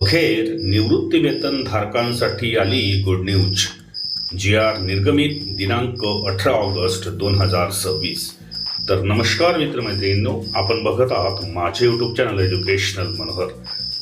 अखेर निवृत्ती वेतन धारकांसाठी आली गुड न्यूज। GR निर्गमित दिनांक 18 ऑगस्ट 2026। तर नमस्कार मित्रमैत्रिणींनो, आपण बघत आहात माझे यूट्यूब चॅनल एज्युकेशनल मनोहर।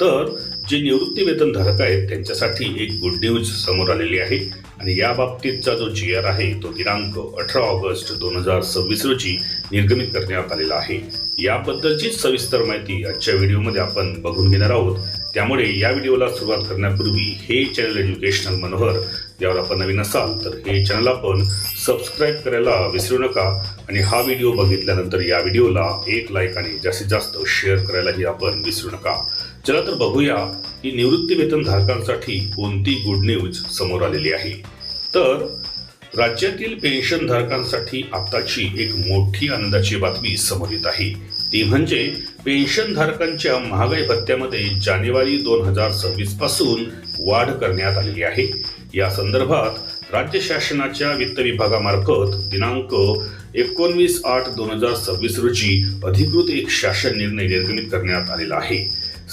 तर जे निवृत्ती वेतन धारक आहेत त्यांच्यासाठी एक गुड न्यूज समोर आलेली आहे आणि या बाबतीतचा जो GR आहे तो दिनांक 18 ऑगस्ट 2026 रोजी निर्गमित करण्यात आलेला आहे। याबद्दलची सविस्तर माहिती आजच्या व्हिडिओमध्ये आपण बघून घेणार आहोत। त्यामुळे या व्हिडिओला सुरुवात करण्यापूर्वी हे चॅनल एज्युकेशनल मनोहर यावर आपण नवीन असाल तर हे चॅनल आपण सबस्क्राईब करायला विसरू नका आणि हा व्हिडिओ बघितल्यानंतर या व्हिडिओला एक लाईक आणि जास्तीत जास्त शेअर करायलाही आपण विसरू नका। चला तर बघूया की निवृत्ती वेतन धारकांसाठी कोणती गुड न्यूज समोर आलेली आहे। तर राज्यातील पेन्शन धारकांसाठी आताची एक मोठी आनंदाची बातमी समोर येत आहे। ती म्हणजे पेन्शन धारकांच्या महागाई भत्त्यामध्ये जानेवारी 2026 पासून वाढ करण्यात आलेली आहे। या संदर्भात राज्य शासनाच्या वित्त विभागामार्फत दिनांक 19/8/2026 रोजी अधिकृत एक शासन निर्णय निर्गमित करण्यात आलेला आहे।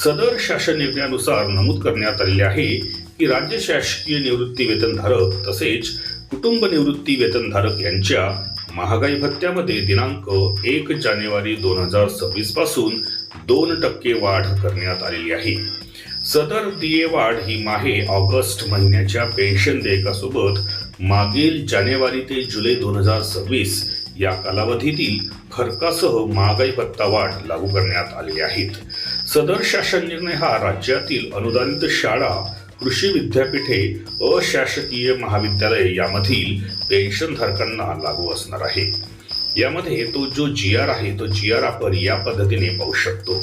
सदर शासन निर्णयानुसार नमूद करण्यात आलेले आहे की राज्य शासकीय निवृत्ती वेतनधारक तसेच कुटुंब निवृत्ती वेतनधारक यांच्या महागाई भत्त्यामध्ये दिनांक 1 जानेवारी 2026 पासून 2% वाढ करण्यात आलेली आहे। सदर DA वाढ ही माहे ऑगस्ट महिन्याच्या पेन्शन देयकासोबत मागील जानेवारी ते जुलै 2026 या कालावधीतील फरकासह महागाई भत्ता वाढ लागू करण्यात आलेली आहेत। सदर शासन निर्णय हा राज्यातील अनुदानित शाळा, कृषी विद्यापीठे, अशासकीय महाविद्यालये यामधील पेन्शन धारकांना लागू असणार आहे। यामध्ये तो जो GR आहे तो GR आपण या पद्धतीने पाहू शकतो।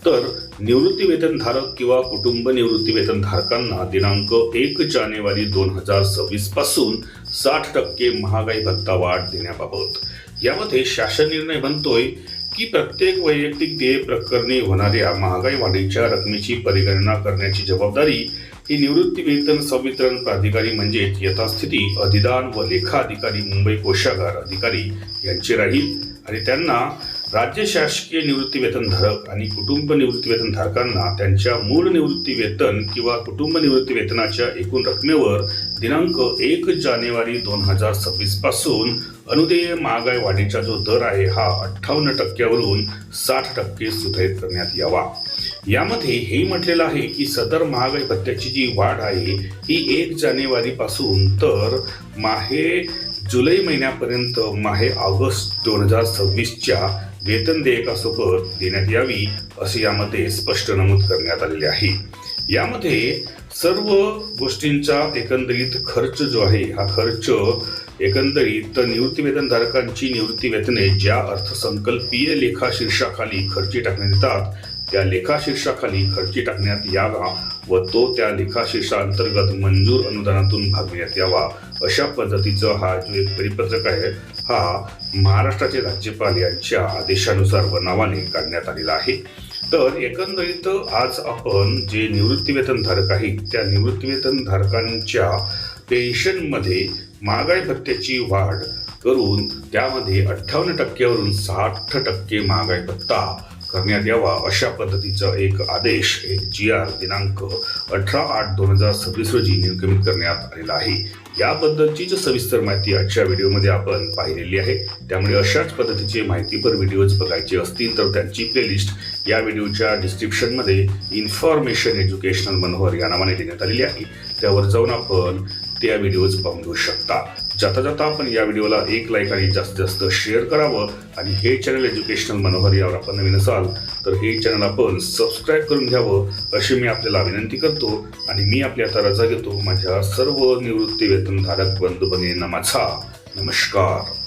तर निवृत्ती वेतन धारक किंवा कुटुंब निवृत्ती वेतन धारकांना दिनांक 1 जानेवारी 2026 पासून 60% महागाई भत्ता वाढ देण्याबाबत यामध्ये शासन निर्णय बनतोय की प्रत्येक वैयक्तिक देय प्रकरणी होणाऱ्या महागाई वाढीच्या रकमेची परिगणना करण्याची जबाबदारी ही निवृत्ती वेतन संवितरण प्राधिकारी म्हणजे यथास्थिती अधिदान व लेखा अधिकारी मुंबई कोषागार अधिकारी यांची राहील आणि त्यांना राज्य शासकीय निवृत्ती वेतन धारक आणि कुटुंब निवृत्ती वेतन धारकांना त्यांच्या मूळ निवृत्ती वेतन किंवा कुटुंब निवृत्ती वेतनाच्या एकूण रकमेवर दिनांक 1 जानेवारी 2026 पासून अनुदेय महागाई वाढीचा जो दर आहे हा 58% वरून 60% सुधारित करण्यात यावा। यामध्ये हे म्हटलेलं आहे की सदर महागाई भत्त्याची जी वाढ आहे ही 1 जानेवारी पासून तर माहे जुलै महिन्यापर्यंत माहे ऑगस्ट 2026च्या वेतन देयकासोबत देण्यात यावी असे यामध्ये स्पष्ट नमूद करण्यात आलेले आहे। यामध्ये सर्व गोष्टींचा एकंदरीत खर्च जो आहे हा खर्च एकंदरीत निवृत्ती वेतन धारकांची निवृत्ती वेतने ज्या अर्थसंकल्पीय लेखा शीर्षाखाली खर्ची टाकण्यात येतात त्या लेखा शीर्षाखाली खर्ची टाकण्यात यावा व तो त्या लेखा शीर्षांतर्गत मंजूर अनुदानातून भागविण्यात यावा अशा पद्धतीचा हा जो एक परिपत्रक आहे हा महाराष्ट्राचे राज्यपाल यांच्या आदेशानुसार व नावाने काढण्यात आलेला आहे। तर एकंदरीत आज आपण जे निवृत्ती वेतन धारक आहेत त्या निवृत्ती वेतन धारकांच्या पेन्शनमध्ये महागाई भत्त्याची वाढ करून त्यामध्ये 58% वरून 60% महागाई भत्ता करण्यात यावा अशा पद्धतीचा एक आदेश एक GR दिनांक 18/8/2026 रोजी निर्गमित करण्यात आलेला आहे। याबद्दलची सविस्तर माहिती आजच्या व्हिडिओमध्ये आपण पाहिलेली आहे। त्यामुळे अशाच पद्धतीचे माहितीपर व्हिडिओज बघायचे असतील तर त्यांची प्लेलिस्ट या व्हिडिओच्या डिस्क्रिप्शनमध्ये इन्फॉर्मेशन एज्युकेशनल मनोहर या नावाने देण्यात आलेली आहे। त्यावर जाऊन आपण त्या व्हिडिओज पाहून घेऊ शकता। जाता जाता आपण या व्हिडिओला एक लाईक आणि जास्तीत जास्त शेअर करावं आणि हे चॅनल एज्युकेशनल मनोहर यावर आपण नवीन असाल तर हे चॅनल आपण सबस्क्राईब करून घ्यावं अशी मी आपल्याला विनंती करतो आणि मी आपली आता रजा घेतो। माझ्या सर्व निवृत्ती वेतन धारक बंधू भगिनींना माझा नमस्कार।